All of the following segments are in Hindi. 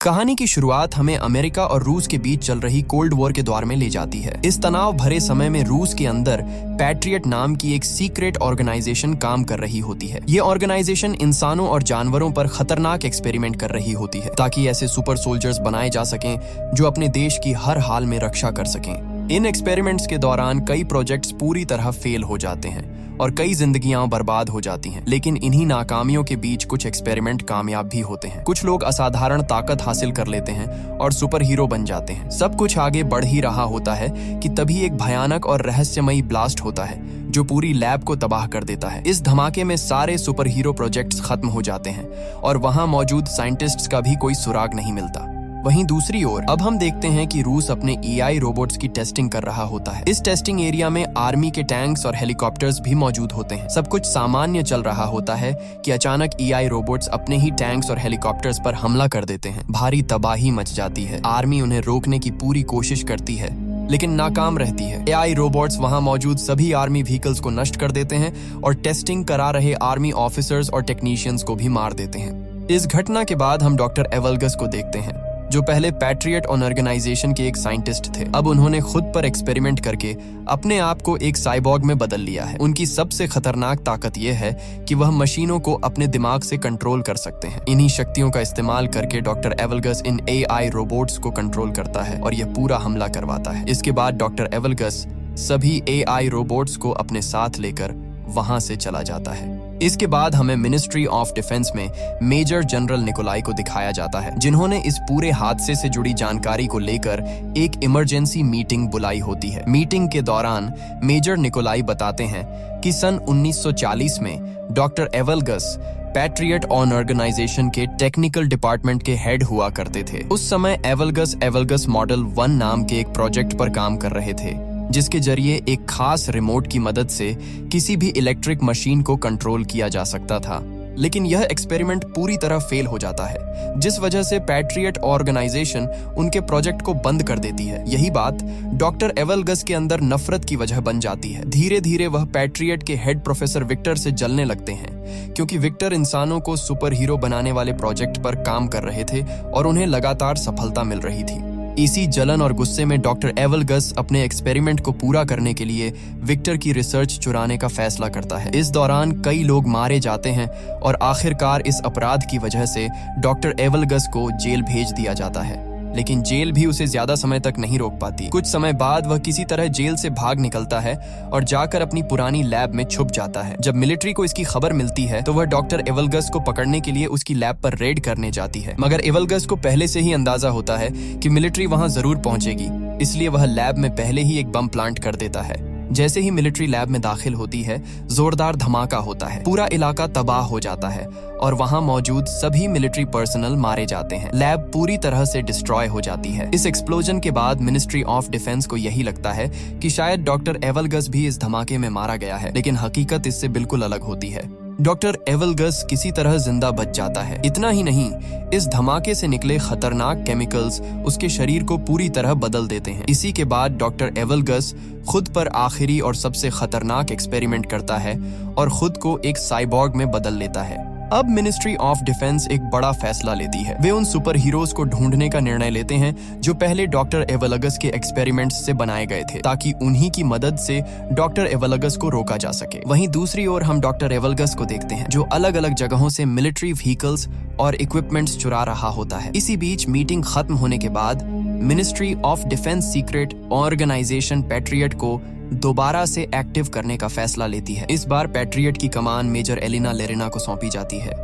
कहानी की शुरुआत हमें अमेरिका और रूस के बीच चल रही कोल्ड वॉर के दौर में ले जाती है। इस तनाव भरे समय में रूस के अंदर पैट्रियट नाम की एक सीक्रेट ऑर्गेनाइजेशन काम कर रही होती है। ये ऑर्गेनाइजेशन इंसानों और जानवरों पर खतरनाक एक्सपेरिमेंट कर रही होती है ताकि ऐसे सुपर सोल्जर्स बनाए जा सकें जो अपने देश की हर हाल में रक्षा कर सकें। इन एक्सपेरिमेंट्स के दौरान कई प्रोजेक्ट्स पूरी तरह फेल हो जाते हैं और कई जिंदगियां बर्बाद हो जाती हैं। लेकिन इन्हीं नाकामियों के बीच कुछ एक्सपेरिमेंट कामयाब भी होते हैं। कुछ लोग असाधारण ताकत हासिल कर लेते हैं और सुपर हीरो बन जाते हैं। सब कुछ आगे बढ़ ही रहा होता है कि तभी एक भयानक और रहस्यमयी ब्लास्ट होता है जो पूरी लैब को तबाह कर देता है। इस धमाके में सारे सुपर हीरो प्रोजेक्ट्स खत्म हो जाते हैं और वहां मौजूद साइंटिस्ट्स का भी कोई सुराग नहीं मिलता। वहीं दूसरी ओर अब हम देखते हैं कि रूस अपने एआई रोबोट्स की टेस्टिंग कर रहा होता है। इस टेस्टिंग एरिया में आर्मी के टैंक्स और हेलीकॉप्टर्स भी मौजूद होते हैं। सब कुछ सामान्य चल रहा होता है कि अचानक एआई रोबोट्स अपने ही टैंक्स और हेलीकॉप्टर्स पर हमला कर देते हैं। भारी तबाही मच जाती है। आर्मी उन्हें रोकने की पूरी कोशिश करती है लेकिन नाकाम रहती है। एआई रोबोट्स वहां मौजूद सभी आर्मी व्हीकल्स को नष्ट कर देते हैं और टेस्टिंग करा रहे आर्मी ऑफिसर्स और टेक्नीशियंस को भी मार देते हैं। इस घटना के बाद हम डॉक्टर एवलगस को देखते हैं जो पहले पैट्रियट ऑर्गेनाइजेशन के एक साइंटिस्ट थे। अब उन्होंने खुद पर एक्सपेरिमेंट करके अपने आप को एक साइबॉर्ग में बदल लिया है। उनकी सबसे खतरनाक ताकत यह है कि वह मशीनों को अपने दिमाग से कंट्रोल कर सकते हैं। इन्हीं शक्तियों का इस्तेमाल करके डॉक्टर एवलगस इन एआई रोबोट्स को कंट्रोल करता है और यह पूरा हमला करवाता है। इसके बाद डॉक्टर एवलगस सभी एआई रोबोट्स को अपने साथ लेकर वहां से चला जाता है। इसके बाद हमें मिनिस्ट्री ऑफ डिफेंस में मेजर जनरल निकोलाई को दिखाया जाता है जिन्होंने इस पूरे हादसे से जुड़ी जानकारी को लेकर एक इमरजेंसी मीटिंग बुलाई होती है। मीटिंग के दौरान मेजर निकोलाई बताते हैं कि सन 1940 में डॉक्टर एवलगस पैट्रियट ऑर्गेनाइजेशन के टेक्निकल डिपार्टमेंट के हेड हुआ करते थे। उस समय एवलगस मॉडल 1 नाम के एक प्रोजेक्ट पर काम कर रहे थे जिसके जरिए एक खास रिमोट की मदद से किसी भी इलेक्ट्रिक मशीन को कंट्रोल किया जा सकता था। लेकिन यह एक्सपेरिमेंट पूरी तरह फेल हो जाता है जिस वजह से पैट्रियट ऑर्गेनाइजेशन उनके प्रोजेक्ट को बंद कर देती है। यही बात डॉक्टर एवलगस के अंदर नफरत की वजह बन जाती है। धीरे धीरे वह पैट्रियट के हेड प्रोफेसर विक्टर से जलने लगते हैं क्योंकि विक्टर इंसानों को सुपर हीरो बनाने वाले प्रोजेक्ट पर काम कर रहे थे और उन्हें लगातार सफलता मिल रही थी। इसी जलन और गुस्से में डॉक्टर एवलगस अपने एक्सपेरिमेंट को पूरा करने के लिए विक्टर की रिसर्च चुराने का फैसला करता है। इस दौरान कई लोग मारे जाते हैं और आखिरकार इस अपराध की वजह से डॉक्टर एवलगस को जेल भेज दिया जाता है। लेकिन जेल भी उसे ज्यादा समय तक नहीं रोक पाती। कुछ समय बाद वह किसी तरह जेल से भाग निकलता है और जाकर अपनी पुरानी लैब में छुप जाता है। जब मिलिट्री को इसकी खबर मिलती है तो वह डॉक्टर एवलगस को पकड़ने के लिए उसकी लैब पर रेड करने जाती है। मगर एवलगस को पहले से ही अंदाजा होता है कि मिलिट्री वहां जरूर पहुंचेगी, इसलिए वह लैब में पहले ही एक बम प्लांट कर देता है। जैसे ही मिलिट्री लैब में दाखिल होती है जोरदार धमाका होता है। पूरा इलाका तबाह हो जाता है और वहां मौजूद सभी मिलिट्री पर्सनल मारे जाते हैं। लैब पूरी तरह से डिस्ट्रॉय हो जाती है। इस एक्सप्लोजन के बाद मिनिस्ट्री ऑफ डिफेंस को यही लगता है कि शायद डॉक्टर एवलगस भी इस धमाके में मारा गया है, लेकिन हकीकत इससे बिल्कुल अलग होती है। डॉक्टर एवलगस किसी तरह जिंदा बच जाता है। इतना ही नहीं, इस धमाके से निकले खतरनाक केमिकल्स उसके शरीर को पूरी तरह बदल देते हैं। इसी के बाद डॉक्टर एवलगस खुद पर आखिरी और सबसे खतरनाक एक्सपेरिमेंट करता है और खुद को एक साइबॉर्ग में बदल लेता है। अब मिनिस्ट्री ऑफ डिफेंस एक बड़ा फैसला लेती है। वे उन सुपर हीरोज को ढूंढने का निर्णय लेते हैं जो पहले डॉक्टर एवलगस के एक्सपेरिमेंट्स से बनाए गए थे ताकि उन्हीं की मदद से डॉक्टर एवलगस को रोका जा सके। वहीं दूसरी ओर हम डॉक्टर एवलगस को देखते हैं जो अलग अलग जगहों से मिलिट्री व्हीकल्स और इक्विपमेंट्स चुरा रहा होता है। इसी बीच मीटिंग खत्म होने के बाद ministry of defence secret organisation Patriot को दोबारा से एक्टिव करने का फैसला लेती है। इस बार पैट्रियट की कमान मेजर एलिना लेरिना को सौंपी जाती है।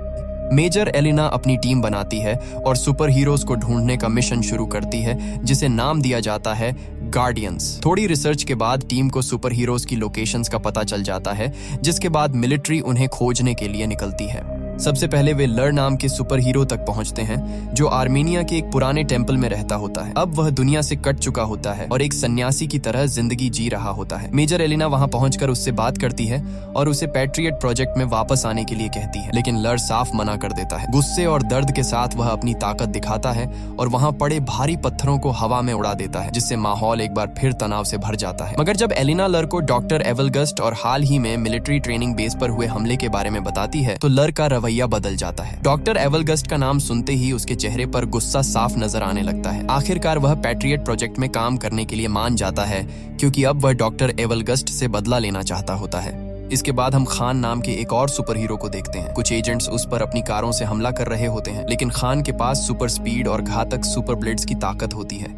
मेजर एलिना अपनी टीम बनाती है और सुपर हीरोज को ढूंढने का मिशन शुरू करती है जिसे नाम दिया जाता है गार्डियंस। थोड़ी रिसर्च के बाद टीम को सुपर हीरोज की लोकेशंस का पता चल जाता है जिसके बाद मिलिट्री उन्हें खोजने के लिए निकलती है। सबसे पहले वे लर नाम के सुपर हीरो तक पहुंचते हैं जो आर्मेनिया के एक पुराने टेम्पल में रहता होता है। अब वह दुनिया से कट चुका होता है और एक सन्यासी की तरह जिंदगी जी रहा होता है। मेजर एलिना वहां पहुंचकर उससे बात करती है और उसे पैट्रियट प्रोजेक्ट में वापस आने के लिए कहती है, लेकिन लर साफ मना कर देता है। गुस्से और दर्द के साथ वह अपनी ताकत दिखाता है और वहां पड़े भारी पत्थरों को हवा में उड़ा देता है जिससे माहौल एक बार फिर तनाव से भर जाता है। मगर जब एलिना लर को डॉक्टर एवलगस और हाल ही में मिलिट्री ट्रेनिंग बेस पर हुए हमले के बारे में बताती है तो लर का रवैया बदल जाता है। डॉक्टर एवलगस्ट का नाम सुनते ही उसके चेहरे पर गुस्सा साफ नजर आने लगता है। आखिरकार वह पैट्रियट प्रोजेक्ट में काम करने के लिए मान जाता है, क्योंकि अब वह डॉक्टर एवलगस्ट से बदला लेना चाहता होता है। इसके बाद हम खान नाम के एक और सुपर हीरो को देखते हैं। कुछ एजेंट्स उस पर अपनी कारों से हमला कर रहे होते हैं, लेकिन खान के पास सुपर स्पीड और घातक सुपर ब्लेड्स की ताकत होती है।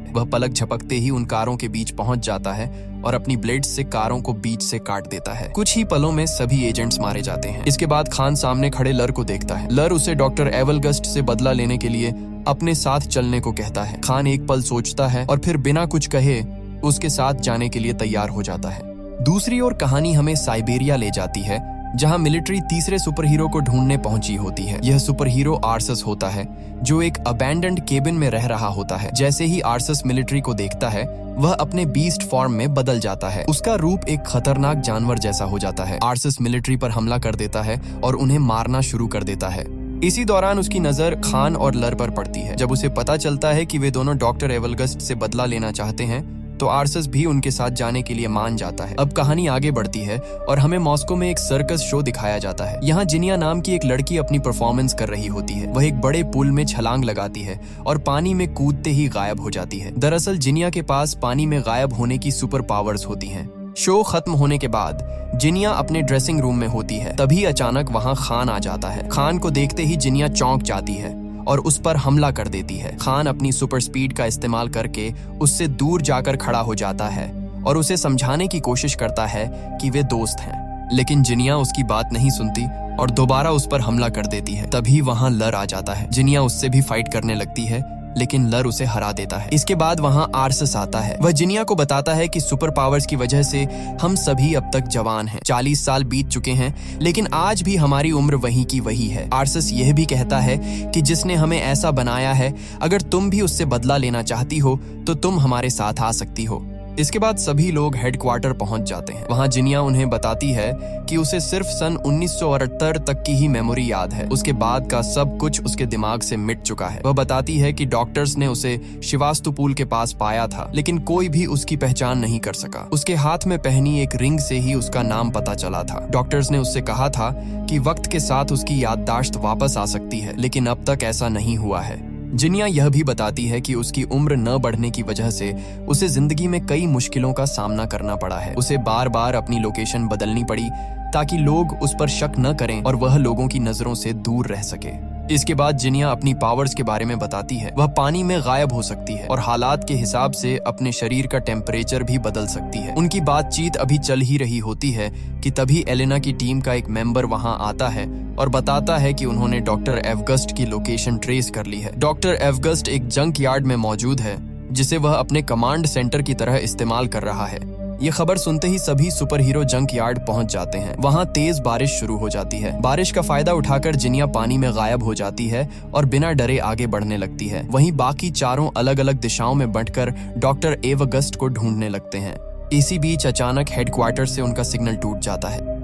वह पलक झपकते ही उन कारों के बीच पहुंच जाता है और अपनी ब्लेड्स से कारों को बीच से काट देता है। कुछ ही पलों में सभी एजेंट्स मारे जाते हैं। इसके बाद खान सामने खड़े लर को देखता है। लर उसे डॉक्टर एवलगस्ट से बदला लेने के लिए अपने साथ चलने को कहता है। खान एक पल सोचता है और फिर बिना कुछ कहे उसके साथ जाने के लिए तैयार हो जाता है। दूसरी ओर कहानी हमें साइबेरिया ले जाती है, जहां मिलिट्री तीसरे सुपर हीरो को ढूंढने पहुंची होती है। यह सुपर हीरो आर्सस होता है, जो एक अबैंडन्ड केबिन में रह रहा होता है। जैसे ही आर्सस मिलिट्री को देखता है, वह अपने बीस्ट फॉर्म में बदल जाता है। उसका रूप एक खतरनाक जानवर जैसा हो जाता है। आर्सस मिलिट्री पर हमला कर देता है और उन्हें मारना शुरू कर देता है। इसी दौरान उसकी नजर खान और लर पर पड़ती है। जब उसे पता चलता है कि वे दोनों डॉक्टर एवलगस्ट से बदला लेना चाहते हैं, तो आर्सस भी उनके साथ जाने के लिए मान जाता है। अब कहानी आगे बढ़ती है और हमें मॉस्को में एक सर्कस शो दिखाया जाता है। यहाँ जिनिया नाम की एक लड़की अपनी परफॉर्मेंस कर रही होती है। वह एक बड़े पुल में छलांग लगाती है और पानी में कूदते ही गायब हो जाती है। दरअसल जिनिया के पास पानी में गायब होने की सुपर पावर्स होती हैं। शो खत्म होने के बाद जिनिया अपने ड्रेसिंग रूम में होती है। तभी अचानक वहाँ खान आ जाता है। खान को देखते ही जिनिया चौंक जाती है और उस पर हमला कर देती है। खान अपनी सुपर स्पीड का इस्तेमाल करके उससे दूर जाकर खड़ा हो जाता है और उसे समझाने की कोशिश करता है कि वे दोस्त हैं, लेकिन जिनिया उसकी बात नहीं सुनती और दोबारा उस पर हमला कर देती है। तभी वहां लर आ जाता है। जिनिया उससे भी फाइट करने लगती है, लेकिन लर उसे हरा देता है। इसके बाद वहां आर्सस आता है। वह जिनिया को बताता है कि सुपर पावर्स की वजह से हम सभी अब तक जवान हैं। 40 साल बीत चुके हैं, लेकिन आज भी हमारी उम्र वही की वही है। आर्सस यह भी कहता है कि जिसने हमें ऐसा बनाया है, अगर तुम भी उससे बदला लेना चाहती हो तो तुम हमारे साथ आ सकती हो। इसके बाद सभी लोग हेडक्वार्टर पहुंच जाते हैं। वहां जिनिया उन्हें बताती है कि उसे सिर्फ सन 1978 तक की ही मेमोरी याद है। उसके बाद का सब कुछ उसके दिमाग से मिट चुका है। वह बताती है कि डॉक्टर्स ने उसे शिवास्तुपुल के पास पाया था, लेकिन कोई भी उसकी पहचान नहीं कर सका। उसके हाथ में पहनी एक रिंग से ही उसका नाम पता चला था। डॉक्टर्स ने उससे कहा था कि वक्त के साथ उसकी याददाश्त वापस आ सकती है, लेकिन अब तक ऐसा नहीं हुआ है। जिनिया यह भी बताती है कि उसकी उम्र न बढ़ने की वजह से उसे जिंदगी में कई मुश्किलों का सामना करना पड़ा है। उसे बार बार अपनी लोकेशन बदलनी पड़ी ताकि लोग उस पर शक न करें और वह लोगों की नजरों से दूर रह सके। इसके बाद जिनिया अपनी पावर्स के बारे में बताती है। वह पानी में गायब हो सकती है और हालात के हिसाब से अपने शरीर का टेम्परेचर भी बदल सकती है। उनकी बातचीत अभी चल ही रही होती है कि तभी एलेना की टीम का एक मेंबर वहां आता है और बताता है कि उन्होंने डॉक्टर एवगस्ट की लोकेशन ट्रेस कर ली है। डॉक्टर एवगस्ट एक जंक यार्ड में मौजूद है, जिसे वह अपने कमांड सेंटर की तरह इस्तेमाल कर रहा है। ये खबर सुनते ही सभी सुपर हीरो जंक यार्ड पहुंच जाते हैं। वहां तेज बारिश शुरू हो जाती है। बारिश का फायदा उठाकर जिनिया पानी में गायब हो जाती है और बिना डरे आगे बढ़ने लगती है। वहीं बाकी चारों अलग अलग दिशाओं में बंटकर डॉक्टर एवगस्ट को ढूंढने लगते हैं। इसी बीच अचानक हेडक्वार्टर से उनका सिग्नल टूट जाता है।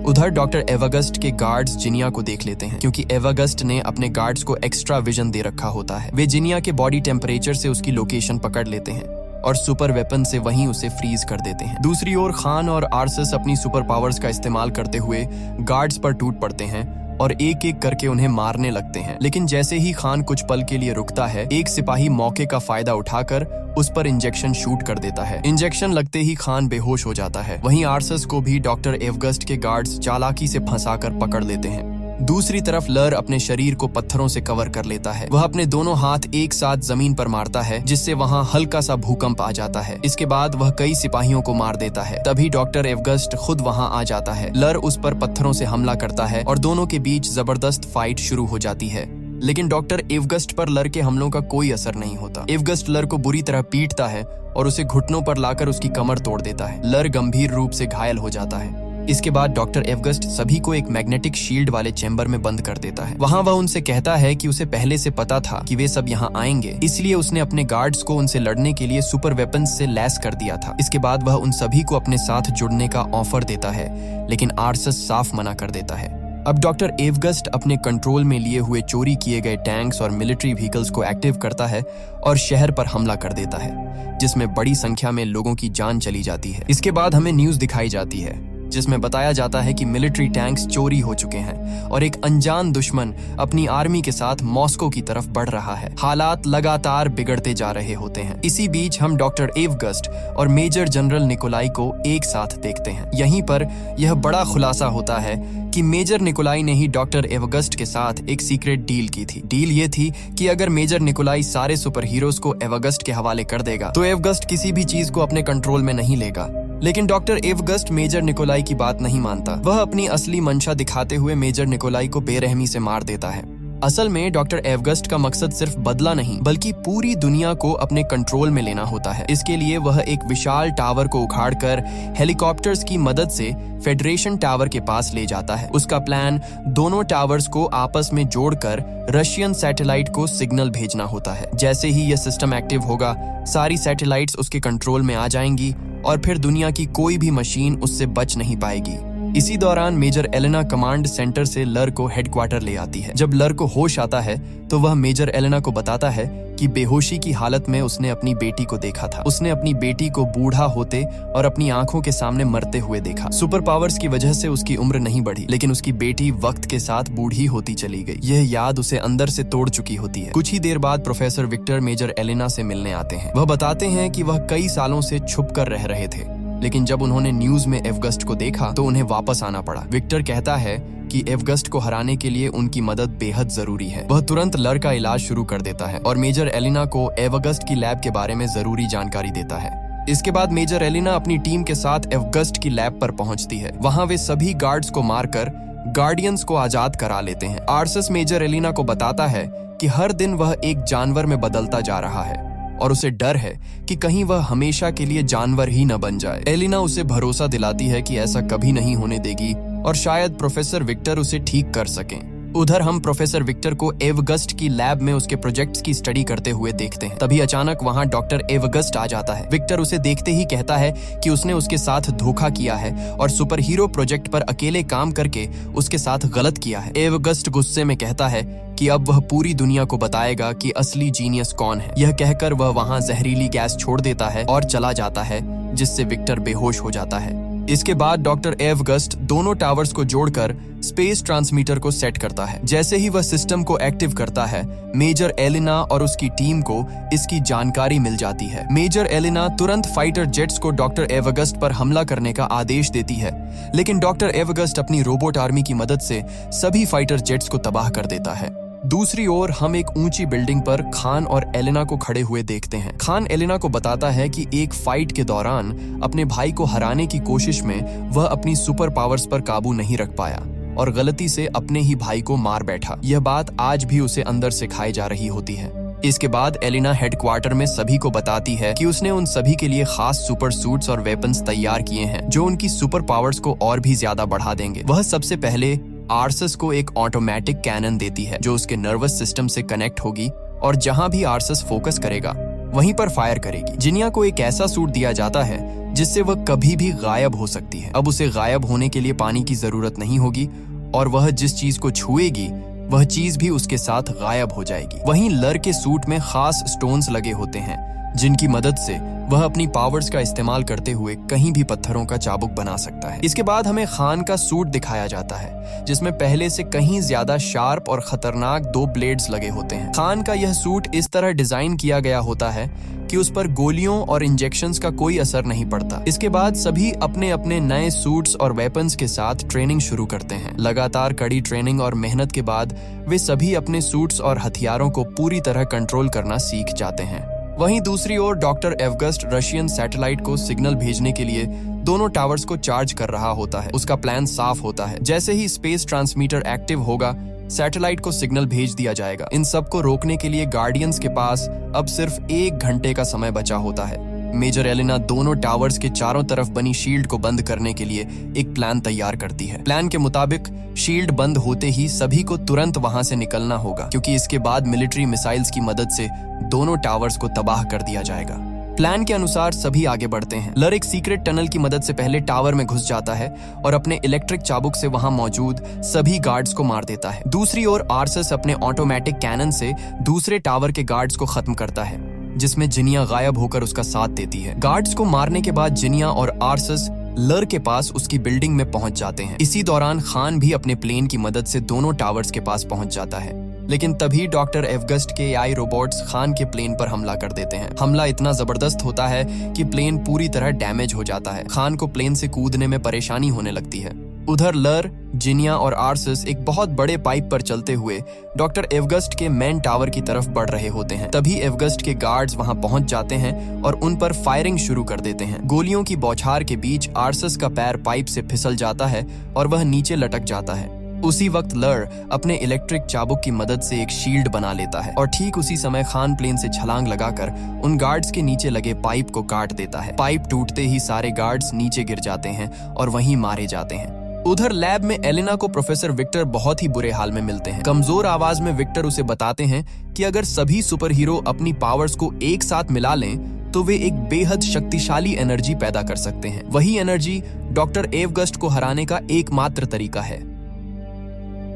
उधर डॉक्टर एवगस्ट के गार्ड्स जिनिया को देख लेते हैं, क्योंकि एवगस्ट ने अपने गार्ड्स को एक्स्ट्रा विजन दे रखा होता है। वे जिनिया के बॉडी टेम्परेचर से उसकी लोकेशन पकड़ लेते हैं और सुपर वेपन से वहीं उसे फ्रीज कर देते हैं। दूसरी ओर खान और आर्सस अपनी सुपर पावर्स का इस्तेमाल करते हुए गार्ड्स पर टूट पड़ते हैं और एक एक करके उन्हें मारने लगते हैं। लेकिन जैसे ही खान कुछ पल के लिए रुकता है, एक सिपाही मौके का फायदा उठाकर उस पर इंजेक्शन शूट कर देता है। इंजेक्शन लगते ही खान बेहोश हो जाता है। वहीं आर्सस को भी डॉक्टर एवगस्ट के गार्ड्स चालाकी से फंसाकर पकड़ लेते हैं। दूसरी तरफ लर अपने शरीर को पत्थरों से कवर कर लेता है। वह अपने दोनों हाथ एक साथ जमीन पर मारता है, जिससे वहां हल्का सा भूकंप आ जाता है। इसके बाद वह कई सिपाहियों को मार देता है। तभी डॉक्टर एवगस्ट खुद वहां आ जाता है। लर उस पर पत्थरों से हमला करता है और दोनों के बीच जबरदस्त फाइट शुरू हो जाती है। लेकिन डॉक्टर एवगस्ट पर लर के हमलों का कोई असर नहीं होता। एवगस्ट लर को बुरी तरह पीटता है और उसे घुटनों पर लाकर उसकी कमर तोड़ देता है। लर गंभीर रूप से घायल हो जाता है। इसके बाद डॉक्टर एवगस्ट सभी को एक मैग्नेटिक शील्ड वाले चेंबर में बंद कर देता है। वहां वह उनसे कहता है कि उसे पहले से पता था कि वे सब यहाँ आएंगे, इसलिए उसने अपने गार्ड्स को उनसे लड़ने के लिए सुपर वेपन्स से लैस कर दिया था। इसके बाद वह उन सभी को अपने साथ जुड़ने का ऑफर देता है, लेकिन आर्सस साफ मना कर देता है। अब डॉक्टर एवगस्ट अपने कंट्रोल में लिए हुए चोरी किए गए टैंक्स और मिलिट्री व्हीकल्स को एक्टिव करता है और शहर पर हमला कर देता है, जिसमें बड़ी संख्या में लोगों की जान चली जाती है। इसके बाद हमें न्यूज दिखाई जाती है। जिसमें बताया जाता है कि मिलिट्री टैंक्स चोरी हो चुके हैं और एक अनजान दुश्मन अपनी आर्मी के साथ मॉस्को की तरफ बढ़ रहा है। हालात लगातार बिगड़ते जा रहे होते हैं। इसी बीच हम डॉक्टर एवगस्ट और मेजर जनरल निकोलाई को एक साथ देखते हैं। यहीं पर यह बड़ा खुलासा होता है कि मेजर निकोलाई ने ही डॉक्टर एवगस्ट के साथ एक सीक्रेट डील की थी। डील ये थी कि अगर मेजर निकोलाई सारे सुपर हीरोज को एवगस्ट के हवाले कर देगा तो एवगस्ट किसी भी चीज को अपने कंट्रोल में नहीं लेगा। लेकिन डॉक्टर एवगस्ट मेजर निकोलाई की बात नहीं मानता। वह अपनी असली मंशा दिखाते हुए मेजर निकोलाई को बेरहमी से मार देता है। असल में डॉक्टर एवगस्ट का मकसद सिर्फ बदला नहीं बल्कि पूरी दुनिया को अपने कंट्रोल में लेना होता है। इसके लिए वह एक विशाल टावर को उखाड़कर हेलीकॉप्टर्स की मदद से फेडरेशन टावर के पास ले जाता है। उसका प्लान दोनों टावर्स को आपस में जोड़कर रशियन सैटेलाइट को सिग्नल भेजना होता है। जैसे ही यह सिस्टम एक्टिव होगा, सारी सैटेलाइट्स उसके कंट्रोल में आ जाएंगी और फिर दुनिया की कोई भी मशीन उससे बच नहीं पाएगी। इसी दौरान मेजर एलेना कमांड सेंटर से लर को हेडक्वार्टर ले आती है। जब लर को होश आता है तो वह मेजर एलेना को बताता है कि बेहोशी की हालत में उसने अपनी बेटी को देखा था। उसने अपनी बेटी को बूढ़ा होते और अपनी आंखों के सामने मरते हुए देखा। सुपर पावर्स की वजह से उसकी उम्र नहीं बढ़ी, लेकिन उसकी बेटी वक्त के साथ बूढ़ी होती चली गई। यह याद उसे अंदर से तोड़ चुकी होती है। कुछ ही देर बाद प्रोफेसर विक्टर मेजर एलेना से मिलने आते हैं। वह बताते हैं कि वह कई सालों से छुप कर रह रहे थे, लेकिन जब उन्होंने न्यूज में एवगस्ट को देखा तो उन्हें वापस आना पड़ा। विक्टर कहता है कि एवगस्ट को हराने के लिए उनकी मदद बेहद जरूरी है। वह तुरंत लर का इलाज शुरू कर देता है और मेजर एलिना को एवगस्ट की लैब के बारे में जरूरी जानकारी देता है। इसके बाद मेजर एलिना अपनी टीम के साथ एवगस्ट की लैब पर पहुंचती है। वहां वे सभी गार्ड्स को मारकर गार्डियंस को आजाद करा लेते हैं। आर्सस मेजर एलिना को बताता है कि हर दिन वह एक जानवर में बदलता जा रहा है और उसे डर है कि कहीं वह हमेशा के लिए जानवर ही न बन जाए। एलिना उसे भरोसा दिलाती है कि ऐसा कभी नहीं होने देगी और शायद प्रोफेसर विक्टर उसे ठीक कर सकें। उधर हम प्रोफेसर विक्टर को एवगस्ट की लैब में उसके प्रोजेक्ट्स की स्टडी करते हुए देखते हैं। तभी अचानक वहां डॉक्टर एवगस्ट आ जाता है। विक्टर उसे देखते ही कहता है कि उसने उसके साथ धोखा किया है और सुपर हीरो प्रोजेक्ट पर अकेले काम करके उसके साथ गलत किया है। एवगस्ट गुस्से में कहता है कि अब वह पूरी दुनिया को बताएगा कि असली जीनियस कौन है। यह कहकर वह वहां जहरीली गैस छोड़ देता है और चला जाता है, जिससे विक्टर बेहोश हो जाता है। इसके बाद डॉक्टर एवगस्ट दोनों टावर्स को जोड़कर स्पेस ट्रांसमीटर को सेट करता है। जैसे ही वह सिस्टम को एक्टिव करता है, मेजर एलिना और उसकी टीम को इसकी जानकारी मिल जाती है। मेजर एलिना तुरंत फाइटर जेट्स को डॉक्टर एवगस्ट पर हमला करने का आदेश देती है, लेकिन डॉक्टर एवगस्ट अपनी रोबोट आर्मी की मदद से सभी फाइटर जेट्स को तबाह कर देता है। दूसरी ओर हम एक ऊंची बिल्डिंग पर खान और एलिना को खड़े हुए देखते हैं। खान एलिना को बताता है कि एक फाइट के दौरान अपने भाई को हराने की कोशिश में वह अपनी सुपर पावर्स पर काबू नहीं रख पाया और गलती से अपने ही भाई को मार बैठा। यह बात आज भी उसे अंदर से खाई जा रही होती है। इसके बाद एलिना हेडक्वार्टर में सभी को बताती है कि उसने उन सभी के लिए खास सुपर सूट्स और वेपन्स तैयार किए हैं जो उनकी सुपर पावर्स को और भी ज्यादा बढ़ा देंगे। वह सबसे पहले आर्सस को एक ऑटोमेटिक कैनन देती है जो उसके नर्वस सिस्टम से कनेक्ट होगी और जहां भी आर्सस फोकस करेगा वहीं पर फायर करेगी। जिनिया को एक ऐसा सूट दिया जाता है जिससे वह कभी भी गायब हो सकती है। अब उसे गायब होने के लिए पानी की जरूरत नहीं होगी और वह जिस चीज को छुएगी वह चीज भी उसके साथ गायब हो जाएगी। वहीं लर के सूट में खास स्टोन्स लगे होते हैं जिनकी मदद से वह अपनी पावर्स का इस्तेमाल करते हुए कहीं भी पत्थरों का चाबुक बना सकता है। इसके बाद हमें खान का सूट दिखाया जाता है जिसमें पहले से कहीं ज्यादा शार्प और खतरनाक 2 ब्लेड्स लगे होते हैं। खान का यह सूट इस तरह डिजाइन किया गया होता है कि उस पर गोलियों और इंजेक्शंस का कोई असर नहीं पड़ता। इसके बाद सभी अपने अपने नए सूट्स और वेपन्स के साथ ट्रेनिंग शुरू करते हैं। लगातार कड़ी ट्रेनिंग और मेहनत के बाद वे सभी अपने सूट्स और हथियारों को पूरी तरह कंट्रोल करना सीख जाते हैं। वहीं दूसरी ओर डॉक्टर एवगस्ट रशियन सैटेलाइट को सिग्नल भेजने के लिए दोनों टावर्स को चार्ज कर रहा होता है। उसका प्लान साफ होता है। जैसे ही स्पेस ट्रांसमीटर एक्टिव होगा, सैटेलाइट को सिग्नल भेज दिया जाएगा। इन सब को रोकने के लिए गार्डियंस के पास अब सिर्फ 1 घंटे का समय बचा होता है। मेजर एलिना दोनों टावर्स के चारों तरफ बनी शील्ड को बंद करने के लिए एक प्लान तैयार करती है। प्लान के मुताबिक शील्ड बंद होते ही सभी को तुरंत वहां से निकलना होगा, क्योंकि इसके बाद मिलिट्री मिसाइल्स की मदद से दोनों टावर्स को तबाह कर दिया जाएगा। प्लान के अनुसार सभी आगे बढ़ते हैं। लर एक सीक्रेट टनल की मदद से पहले टावर में घुस जाता है और अपने इलेक्ट्रिक चाबुक से वहां मौजूद सभी गार्ड्स को मार देता है। दूसरी ओर आर्सस अपने ऑटोमेटिक कैनन से दूसरे टावर के गार्ड्स को खत्म करता है, जिसमें जिनिया गायब होकर उसका साथ देती है। गार्ड्स को मारने के बाद जिनिया और आर्सस लर के पास उसकी बिल्डिंग में पहुंच जाते हैं। इसी दौरान खान भी अपने प्लेन की मदद से दोनों टावर्स के पास पहुंच जाता है, लेकिन तभी डॉक्टर एवगस्ट के AI रोबोट्स खान के प्लेन पर हमला कर देते हैं। हमला इतना जबरदस्त होता है कि प्लेन पूरी तरह डैमेज हो जाता है। खान को प्लेन से कूदने में परेशानी होने लगती है। उधर लर, जिनिया और आर्सस एक बहुत बड़े पाइप पर चलते हुए डॉक्टर एवगस्ट के मेन टावर की तरफ बढ़ रहे होते हैं। तभी एवगस्ट के गार्ड्स वहां पहुंच जाते हैं और उन पर फायरिंग शुरू कर देते हैं। गोलियों की बौछार के बीच आर्सस का पैर पाइप से फिसल जाता है और वह नीचे लटक जाता है। उसी वक्त लर अपने इलेक्ट्रिक चाबुक की मदद से एक शील्ड बना लेता है और ठीक उसी समय खान प्लेन से छलांग लगाकर उन गार्ड्स के नीचे लगे पाइप को काट देता है। पाइप टूटते ही सारे गार्ड्स नीचे गिर जाते हैं और वहीं मारे जाते हैं। उधर लैब में एलिना को प्रोफेसर विक्टर बहुत ही बुरे हाल में मिलते हैं। कमजोर आवाज में विक्टर उसे बताते हैं कि अगर सभी सुपर हीरो अपनी पावर्स को एक साथ मिला लें तो वे एक बेहद शक्तिशाली एनर्जी पैदा कर सकते हैं। वही एनर्जी डॉक्टर एवगस्ट को हराने का एकमात्र तरीका है।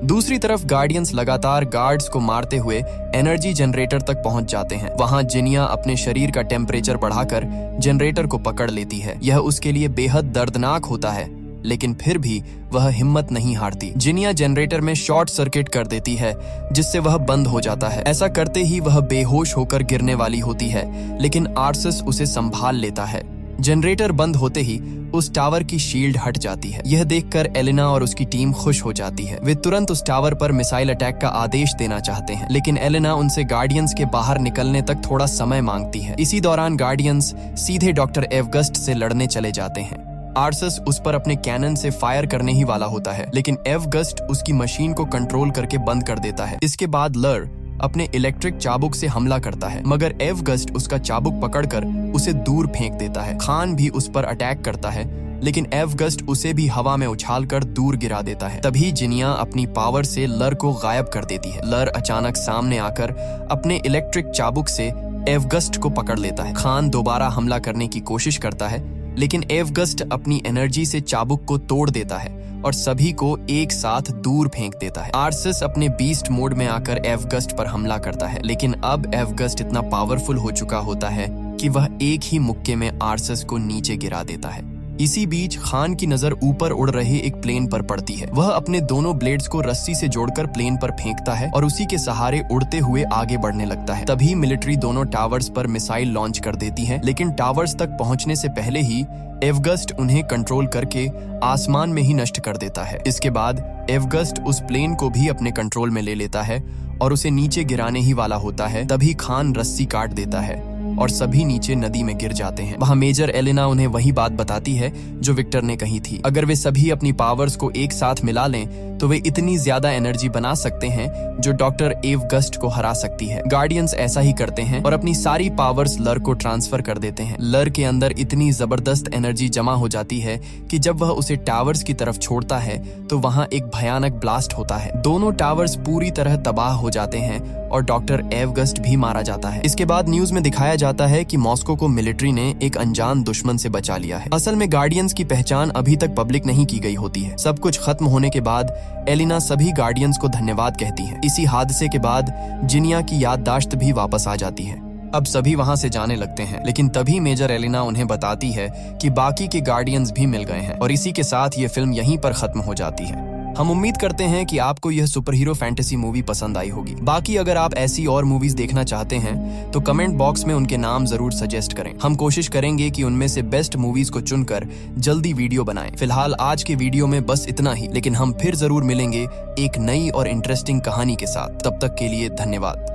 दूसरी तरफ गार्डियंस लगातार गार्ड्स को मारते हुए एनर्जी जनरेटर तक पहुंच जाते हैं। वहां जिनिया अपने शरीर का टेम्परेचर बढ़ाकर जनरेटर को पकड़ लेती है। यह उसके लिए बेहद दर्दनाक होता है, लेकिन फिर भी वह हिम्मत नहीं हारती। जिनिया जनरेटर में शॉर्ट सर्किट कर देती है, जिससे वह बंद हो जाता है। ऐसा करते ही वह बेहोश होकर गिरने वाली होती है, लेकिन आर्सस उसे संभाल लेता है। जनरेटर बंद होते ही उस टावर की शील्ड हट जाती है। यह देखकर एलिना और उसकी टीम खुश हो जाती है। वे तुरंत उस टावर पर मिसाइल अटैक का आदेश देना चाहते हैं, लेकिन एलिना उनसे गार्डियंस के बाहर निकलने तक थोड़ा समय मांगती है। इसी दौरान गार्डियंस सीधे डॉक्टर एवगस्ट से लड़ने चले जाते हैं। आर्सस उस पर अपने कैनन से फायर करने ही वाला होता है, लेकिन एवगस्ट उसकी मशीन को कंट्रोल करके बंद कर देता है। इसके बाद लर अपने इलेक्ट्रिक चाबुक से हमला करता है, मगर एवगस्ट उसका चाबुक पकड़कर उसे दूर फेंक देता है। खान भी उस पर अटैक करता है, लेकिन एवगस्ट उसे भी हवा में उछालकर दूर गिरा देता है। तभी जिनिया अपनी पावर से लर को गायब कर देती है। लर अचानक सामने आकर अपने इलेक्ट्रिक चाबुक से एवगस्ट को पकड़ लेता है। खान दोबारा हमला करने की कोशिश करता है, लेकिन एवगस्ट अपनी एनर्जी से चाबुक को तोड़ देता है और सभी को एक साथ दूर फेंक देता है। आर्सस अपने बीस्ट मोड में आकर एवगस्ट पर हमला करता है, लेकिन अब एवगस्ट इतना पावरफुल हो चुका होता है कि वह एक ही मुक्के में आर्सस को नीचे गिरा देता है। इसी बीच खान की नजर ऊपर उड़ रहे एक प्लेन पर पड़ती है। वह अपने दोनों ब्लेड्स को रस्सी से जोड़कर प्लेन पर फेंकता है और उसी के सहारे उड़ते हुए आगे बढ़ने लगता है। तभी मिलिट्री दोनों टावर्स पर मिसाइल लॉन्च कर देती है, लेकिन टावर्स तक पहुंचने से पहले ही एवगस्ट उन्हें कंट्रोल करके आसमान में ही नष्ट कर देता है। इसके बाद एवगस्ट उस प्लेन को भी अपने कंट्रोल में ले लेता है और उसे नीचे गिराने ही वाला होता है। तभी खान रस्सी काट देता है और सभी नीचे नदी में गिर जाते हैं। वहां मेजर एलिना उन्हें वही बात बताती है जो विक्टर ने कही थी। अगर वे सभी अपनी पावर्स को एक साथ मिला लें तो वे इतनी ज्यादा एनर्जी बना सकते हैं जो डॉक्टर एवगस्ट को हरा सकती है। गार्डियंस ऐसा ही करते हैं और अपनी सारी पावर्स लर को ट्रांसफर कर देते हैं। लर के अंदर इतनी जबरदस्त एनर्जी जमा हो जाती है कि जब वह उसे टावर्स की तरफ छोड़ता है तो वहां एक भयानक ब्लास्ट होता है। दोनों टावर्स पूरी तरह तबाह हो जाते हैं और डॉक्टर एवगस्ट भी मारा जाता है। इसके बाद न्यूज में दिखाया जाता है कि मॉस्को को मिलिट्री ने एक अनजान दुश्मन से बचा लिया है। असल में गार्डियंस की पहचान अभी तक पब्लिक नहीं की गई होती है। सब कुछ खत्म होने के बाद एलिना सभी गार्डियंस को धन्यवाद कहती है। इसी हादसे के बाद जिनिया की याददाश्त भी वापस आ जाती है। अब सभी वहां से जाने लगते हैं, लेकिन तभी मेजर एलिना उन्हें बताती है कि बाकी के गार्डियंस भी मिल गए हैं और इसी के साथ ये फिल्म यहीं पर खत्म हो जाती है। हम उम्मीद करते हैं कि आपको यह सुपर हीरो फैंटेसी मूवी पसंद आई होगी। बाकी अगर आप ऐसी और मूवीज देखना चाहते हैं तो कमेंट बॉक्स में उनके नाम जरूर सजेस्ट करें। हम कोशिश करेंगे कि उनमें से बेस्ट मूवीज को चुनकर जल्दी वीडियो बनाएं। फिलहाल आज के वीडियो में बस इतना ही, लेकिन हम फिर जरूर मिलेंगे एक नई और इंटरेस्टिंग कहानी के साथ। तब तक के लिए धन्यवाद।